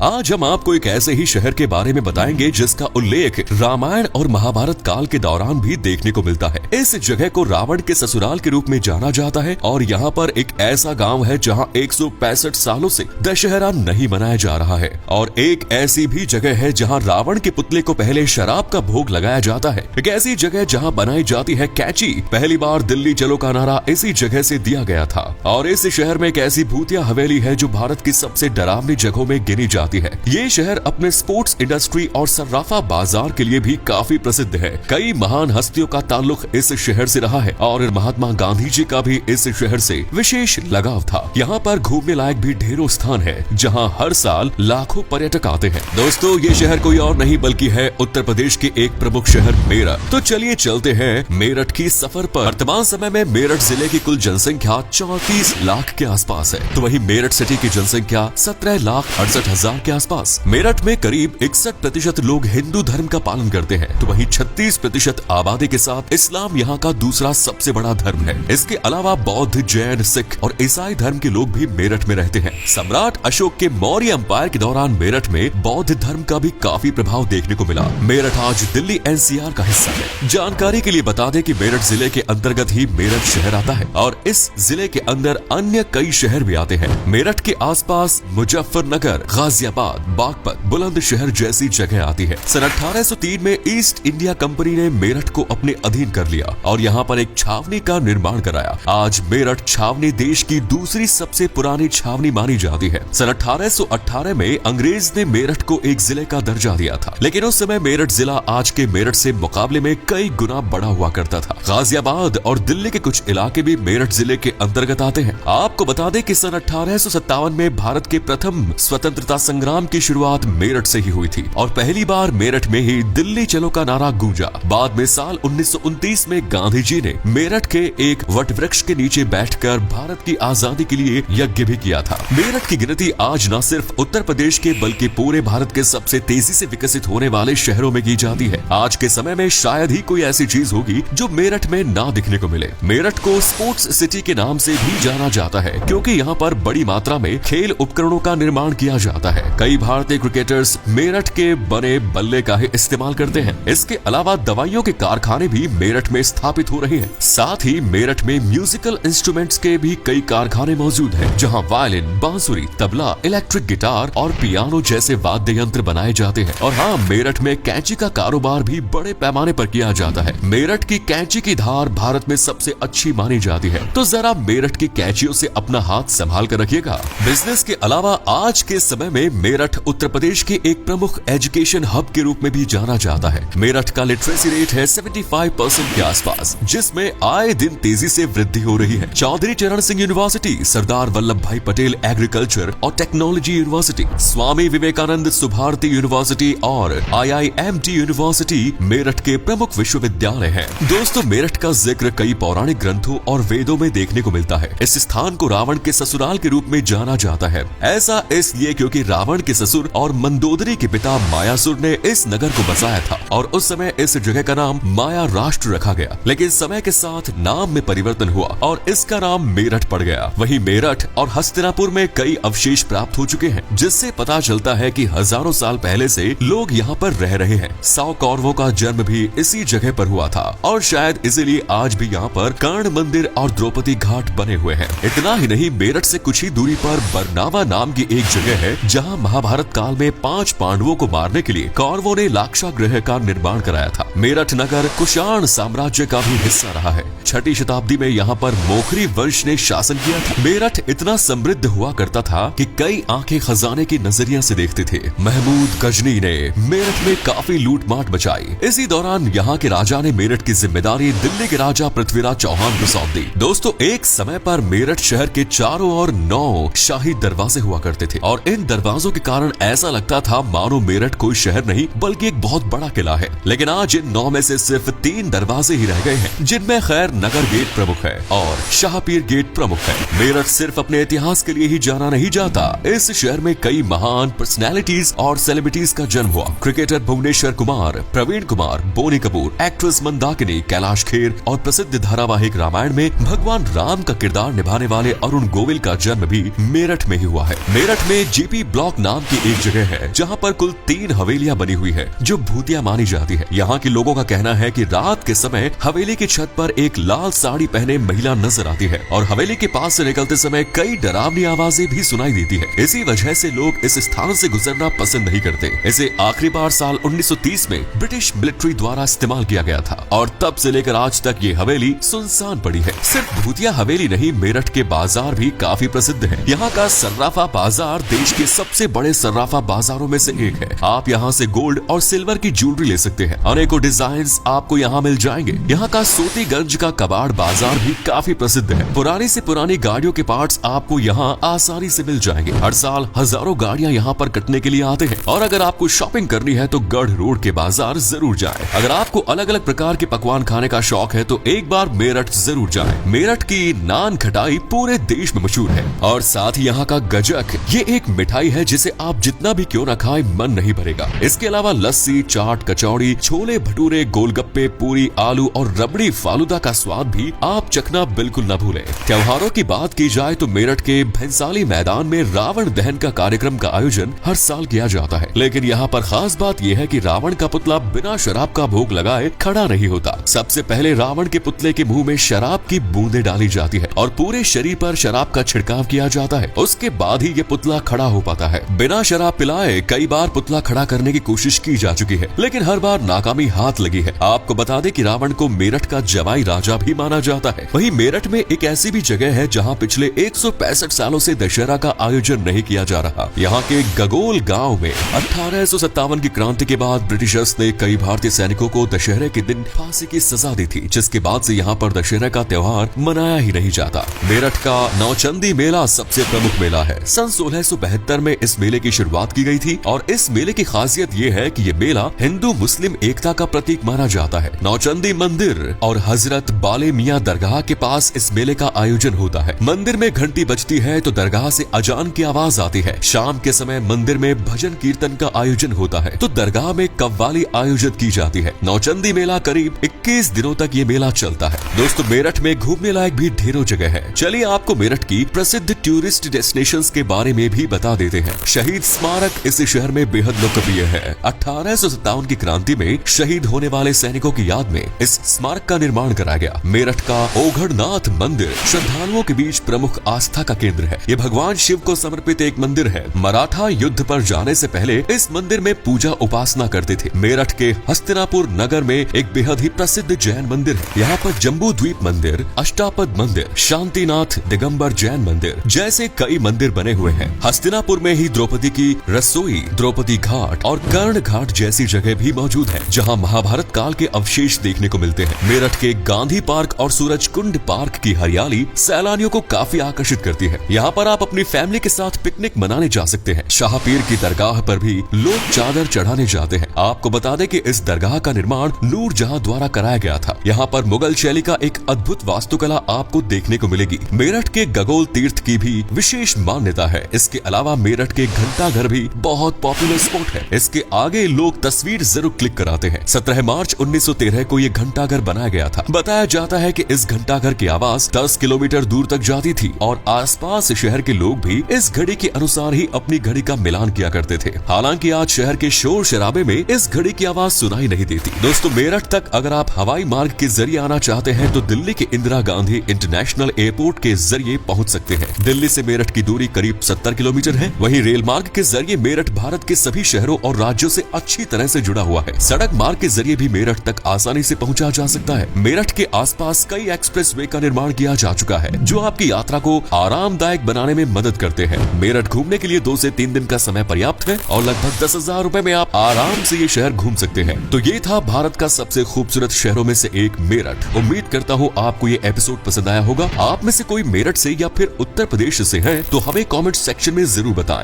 आज हम आपको एक ऐसे ही शहर के बारे में बताएंगे जिसका उल्लेख रामायण और महाभारत काल के दौरान भी देखने को मिलता है। इस जगह को रावण के ससुराल के रूप में जाना जाता है और यहाँ पर एक ऐसा गांव है जहाँ 165 सालों से दशहरा नहीं मनाया जा रहा है। और एक ऐसी भी जगह है जहाँ रावण के पुतले को पहले शराब का भोग लगाया जाता है। एक ऐसी जगह जहाँ बनाई जाती है कैची। पहली बार दिल्ली चलो का नारा इसी जगह से दिया गया था। और इस शहर में एक ऐसी भूतिया हवेली है जो भारत की सबसे डरावनी जगहों में गिनी जाती है। ये शहर अपने स्पोर्ट्स इंडस्ट्री और सर्राफा बाजार के लिए भी काफी प्रसिद्ध है। कई महान हस्तियों का ताल्लुक इस शहर से रहा है और महात्मा गांधी जी का भी इस शहर से विशेष लगाव था। यहाँ पर घूमने लायक भी ढेरों स्थान है जहाँ हर साल लाखों पर्यटक आते हैं। दोस्तों, ये शहर कोई और नहीं बल्कि है उत्तर प्रदेश के एक प्रमुख शहर मेरठ। तो चलिए चलते हैं मेरठ की सफर पर। वर्तमान समय में मेरठ जिले की कुल जनसंख्या 34 लाख के आसपास है, तो वहीं मेरठ सिटी की जनसंख्या 17,68,000 के आसपास। मेरठ में करीब 61% लोग हिंदू धर्म का पालन करते हैं, तो वहीं 36% आबादी के साथ इस्लाम यहाँ का दूसरा सबसे बड़ा धर्म है। इसके अलावा बौद्ध, जैन, सिख और ईसाई धर्म के लोग भी मेरठ में रहते हैं। सम्राट अशोक के मौर्य अंपायर के दौरान मेरठ में बौद्ध धर्म का भी काफी प्रभाव देखने को मिला। मेरठ आज दिल्ली NCR का हिस्सा है। जानकारी के लिए बता दें कि मेरठ जिले के अंतर्गत ही मेरठ शहर आता है और इस जिले के अंदर अन्य कई शहर भी आते हैं। मेरठ के आसपास मुजफ्फरनगर, गाजियाबाद, बागपत, बुलंदशहर जैसी जगह आती है। सन 1803 में ईस्ट इंडिया कंपनी ने मेरठ को अपने अधीन कर लिया और यहाँ पर एक छावनी का निर्माण कराया। आज मेरठ छावनी देश की दूसरी सबसे पुरानी छावनी मानी जाती है। सन 1818 में अंग्रेज ने मेरठ को एक जिले का दर्जा दिया था, लेकिन उस समय मेरठ जिला आज के मेरठ से मुकाबले में कई गुना बड़ा हुआ करता था। गाजियाबाद और दिल्ली के कुछ इलाके भी मेरठ जिले के अंतर्गत आते हैं। आपको बता दें कि सन 1857 में भारत के प्रथम स्वतंत्रता संग्राम की शुरुआत मेरठ से ही हुई थी और पहली बार मेरठ में ही दिल्ली चलो का नारा गूंजा। बाद में साल 1929 में गांधी जी ने मेरठ के एक वटवृक्ष के नीचे बैठकर भारत की आजादी के लिए यज्ञ भी किया था। मेरठ की गिनती आज न सिर्फ उत्तर प्रदेश के बल्कि पूरे भारत के सबसे तेजी से विकसित होने वाले शहरों में की जाती है। आज के समय में शायद ही कोई ऐसी चीज होगी जो मेरठ में ना दिखने को मिले। मेरठ को स्पोर्ट्स सिटी के नाम से भी जाना जाता है क्योंकि यहाँ पर बड़ी मात्रा में खेल उपकरणों का निर्माण किया जाता है। कई भारतीय क्रिकेटर्स मेरठ के बने बल्ले का ही इस्तेमाल करते हैं। इसके अलावा दवाइयों के कारखाने भी मेरठ में स्थापित हो रहे हैं। साथ ही मेरठ में म्यूजिकल इंस्ट्रूमेंट्स के भी कई कारखाने मौजूद हैं, जहां वायलिन, बांसुरी, तबला, इलेक्ट्रिक गिटार और पियानो जैसे वाद्य यंत्र बनाए जाते हैं। और हाँ, मेरठ में कैंची का कारोबार भी बड़े पैमाने पर किया जाता है। मेरठ की कैंची की धार भारत में सबसे अच्छी मानी जाती है, तो जरा मेरठ की कैंचियों से अपना हाथ संभाल कर रखिएगा। बिजनेस के अलावा आज के समय में मेरठ उत्तर प्रदेश के एक प्रमुख एजुकेशन हब के रूप में भी जाना जाता है। मेरठ का लिटरेसी रेट है 75% के आसपास, जिसमें आए दिन तेजी से वृद्धि हो रही है। चौधरी चरण सिंह यूनिवर्सिटी, सरदार वल्लभ भाई पटेल एग्रीकल्चर और technology university, Swami Vivekananda Subharti university और IIMT यूनिवर्सिटी मेरठ के प्रमुख विश्वविद्यालय हैं। दोस्तों, मेरठ का जिक्र कई पौराणिक ग्रंथों और वेदों में देखने को मिलता है। इस स्थान को रावण के ससुराल के रूप में जाना जाता है। ऐसा इसलिए क्योंकि रावण के ससुर और मंदोदरी के पिता मायासुर ने इस नगर को बसाया था और उस समय इस जगह का नाम माया राष्ट्र रखा गया। लेकिन समय के साथ नाम में परिवर्तन हुआ और इसका नाम मेरठ पड़ गया। वहीं मेरठ और हस्तिनापुर में कई अवशेष प्राप्त हो चुके हैं, जिससे पता चलता है कि हजारों साल पहले से लोग यहाँ पर रह रहे हैं। 100 कौरवों का जन्म भी इसी जगह पर हुआ था और शायद इसीलिए आज भी यहाँ पर कर्ण मंदिर और द्रौपदी घाट बने हुए हैं। इतना ही नहीं, मेरठ से कुछ ही दूरी पर बरनावा नाम की एक जगह है जहाँ महाभारत काल में 5 पांडवों को मारने के लिए कौरवों ने लाक्षागृह का निर्माण कराया था। मेरठ नगर कुषाण साम्राज्य का भी हिस्सा रहा है। 6वीं शताब्दी में यहाँ पर मोखरी वंश ने शासन किया था। मेरठ इतना समृद्ध हुआ करता था कि कई आंखें खजाने की नजरिया से देखते थे। महमूद गजनी ने मेरठ में काफी लूटमाट मचाई। इसी दौरान यहाँ के राजा ने मेरठ की जिम्मेदारी दिल्ली के राजा पृथ्वीराज चौहान को सौंप दी। दोस्तों, एक समय पर मेरठ शहर के चारों ओर 9 शाही दरवाजे हुआ करते थे और इन दरवाजों के कारण ऐसा लगता था मानो मेरठ कोई शहर नहीं बल्कि एक बहुत बड़ा किला है। लेकिन आज इन 9 में से सिर्फ 3 दरवाजे ही रह गए हैं, जिनमें खैर नगर गेट प्रमुख है और शाहपीर गेट प्रमुख है। मेरठ सिर्फ अपने इतिहास के लिए ही जाना नहीं जाता। इस शहर में कई महान पर्सनैलिटीज और सेलिब्रिटीज का जन्म हुआ। क्रिकेटर भुवनेश्वर कुमार, प्रवीण कुमार, बोनी कपूर, एक्ट्रेस मंदाकिनी, कैलाश खेर और प्रसिद्ध धारावाहिक रामायण में भगवान राम का किरदार निभाने वाले अरुण गोविल का जन्म भी मेरठ में ही हुआ है। मेरठ में जीपी ब्लॉक चौक नाम की एक जगह है जहाँ पर कुल 3 हवेलियां बनी हुई है जो भूतिया मानी जाती है। यहाँ के लोगों का कहना है कि रात के समय हवेली की छत पर एक लाल साड़ी पहने महिला नजर आती है और हवेली के पास से निकलते समय कई डरावनी आवाजें भी सुनाई देती है। इसी वजह से लोग इस स्थान से गुजरना पसंद नहीं करते। इसे आखिरी बार साल 1930 में ब्रिटिश मिलिट्री द्वारा इस्तेमाल किया गया था और तब से लेकर आज तक ये हवेली सुनसान पड़ी है। सिर्फ भूतिया हवेली नहीं, मेरठ के बाजार भी काफी प्रसिद्ध है। यहाँ का सर्राफा बाजार देश के सबसे बड़े सर्राफा बाजारों में से एक है। आप यहाँ से गोल्ड और सिल्वर की ज्वेलरी ले सकते हैं। अनेकों डिजाइन्स आपको यहाँ मिल जाएंगे। यहाँ का सोतीगंज का कबाड़ बाजार भी काफी प्रसिद्ध है। पुरानी से पुरानी गाड़ियों के पार्ट्स आपको यहाँ आसानी से मिल जाएंगे। हर साल हजारों गाड़ियाँ यहाँ पर कटने के लिए आते हैं। और अगर आपको शॉपिंग करनी है तो गढ़ रोड के बाजार जरूर जाएं। अगर आपको अलग अलग प्रकार के पकवान खाने का शौक है तो एक बार मेरठ जरूर जाएं। मेरठ की नान खटाई पूरे देश में मशहूर है और साथ ही यहाँ का गजक, ये एक मिठाई है जिसे आप जितना भी क्यों ना खाएं मन नहीं भरेगा। इसके अलावा लस्सी, चाट, कचौड़ी, छोले भटूरे, गोलगप्पे, पूरी, आलू और रबड़ी फालूदा का स्वाद भी आप चखना बिल्कुल न भूलें। त्योहारों की बात की जाए तो मेरठ के भैंसाली मैदान में रावण दहन का कार्यक्रम का आयोजन हर साल किया जाता है। लेकिन यहाँ पर खास बात यह है कि रावण का पुतला बिना शराब का भोग लगाए खड़ा नहीं होता। सबसे पहले रावण के पुतले के मुंह में शराब की बूंदें डाली जाती है और पूरे शरीर पर शराब का छिड़काव किया जाता है। उसके बाद ही ये पुतला खड़ा हो पाता है। बिना शराब पिलाए कई बार पुतला खड़ा करने की कोशिश की जा चुकी है, लेकिन हर बार नाकामी हाथ लगी है। आपको बता दें कि रावण को मेरठ का जवाई राजा भी माना जाता है। वहीं मेरठ में एक ऐसी भी जगह है जहाँ पिछले 165 सालों से दशहरा का आयोजन नहीं किया जा रहा। यहाँ के गगोल गाँव में 1857 की क्रांति के बाद ब्रिटिशर्स ने कई भारतीय सैनिकों को दशहरे के दिन फांसी की सजा दी थी, जिसके बाद से यहाँ पर दशहरा का त्योहार मनाया ही नहीं जाता। मेरठ का नौचंदी मेला सबसे प्रमुख मेला है। सन 1672 में इस मेले की शुरुआत की गई थी और इस मेले की खासियत ये है कि ये मेला हिंदू मुस्लिम एकता का प्रतीक माना जाता है। नौचंदी मंदिर और हजरत बाले मियाँ दरगाह के पास इस मेले का आयोजन होता है। मंदिर में घंटी बजती है तो दरगाह से अजान की आवाज आती है। शाम के समय मंदिर में भजन कीर्तन का आयोजन होता है तो दरगाह में कव्वाली आयोजित की जाती है। नौचंदी मेला करीब 21 दिनों तक ये मेला चलता है। दोस्तों, मेरठ में घूमने लायक भी ढेरों जगह है। चलिए आपको मेरठ की प्रसिद्ध टूरिस्ट डेस्टिनेशंस के बारे में भी बता देते हैं। शहीद स्मारक इस शहर में बेहद लोकप्रिय है। 1857 की क्रांति में शहीद होने वाले सैनिकों की याद में इस स्मारक का निर्माण कराया गया। मेरठ का ओघड़नाथ मंदिर श्रद्धालुओं के बीच प्रमुख आस्था का केंद्र है। ये भगवान शिव को समर्पित एक मंदिर है। मराठा युद्ध पर जाने से पहले इस मंदिर में पूजा उपासना करते थे। मेरठ के हस्तिनापुर नगर में एक बेहद ही प्रसिद्ध जैन मंदिर है। यहाँ पर जम्बू द्वीप मंदिर, अष्टापद मंदिर, शांतिनाथ दिगंबर जैन मंदिर जैसे कई मंदिर बने हुए हैं। हस्तिनापुर में ही द्रौपदी की रसोई, द्रौपदी घाट और कर्ण घाट जैसी जगह भी मौजूद है, जहाँ महाभारत काल के अवशेष देखने को मिलते हैं। मेरठ के गांधी पार्क और सूरज कुंड पार्क की हरियाली सैलानियों को काफी आकर्षित करती है। यहाँ पर आप अपनी फैमिली के साथ पिकनिक मनाने जा सकते हैं। शाहपीर की दरगाह पर भी लोग चादर चढ़ाने जाते हैं। आपको बता दें कि इस दरगाह का निर्माण नूरजहां द्वारा कराया गया था। यहाँ पर मुगल शैली का एक अद्भुत वास्तुकला आपको देखने को मिलेगी। मेरठ के गगोल तीर्थ की भी विशेष मान्यता है। इसके अलावा मेरठ के घंटाघर भी बहुत पॉपुलर स्पॉट है। इसके आगे लोग तस्वीर जरूर क्लिक कराते हैं। 17 मार्च 1913 को ये घंटाघर बनाया गया था। बताया जाता है कि इस घंटाघर की आवाज 10 किलोमीटर दूर तक जाती थी और आसपास शहर के लोग भी इस घड़ी के अनुसार ही अपनी घड़ी का मिलान किया करते थे। हालांकि आज शहर के शोर शराबे में इस घड़ी की आवाज सुनाई नहीं देती। दोस्तों, मेरठ तक अगर आप हवाई मार्ग के जरिए आना चाहते हैं तो दिल्ली के इंदिरा गांधी इंटरनेशनल एयरपोर्ट के जरिए पहुंच सकते हैं। दिल्ली से मेरठ की दूरी करीब 70 किलोमीटर है। वहीं रेल मार्ग के जरिए मेरठ भारत के सभी शहरों और राज्यों से अच्छी तरह से जुड़ा हुआ है। सड़क मार्ग के जरिए भी मेरठ तक आसानी से पहुंचा जा सकता है। मेरठ के आसपास कई एक्सप्रेसवे का निर्माण किया जा चुका है जो आपकी यात्रा को आरामदायक बनाने में मदद करते हैं। मेरठ घूमने के लिए 2 से 3 दिन का समय पर्याप्त है और लगभग 10,000 रुपए में आप आराम से ये शहर घूम सकते हैं। तो ये था भारत का सबसे खूबसूरत शहरों में से एक मेरठ। उम्मीद करता हूँ आपको ये एपिसोड पसंद आया होगा। आप में से कोई मेरठ से या फिर उत्तर प्रदेश से है तो हमें कमेंट सेक्शन में जरूर बताएं।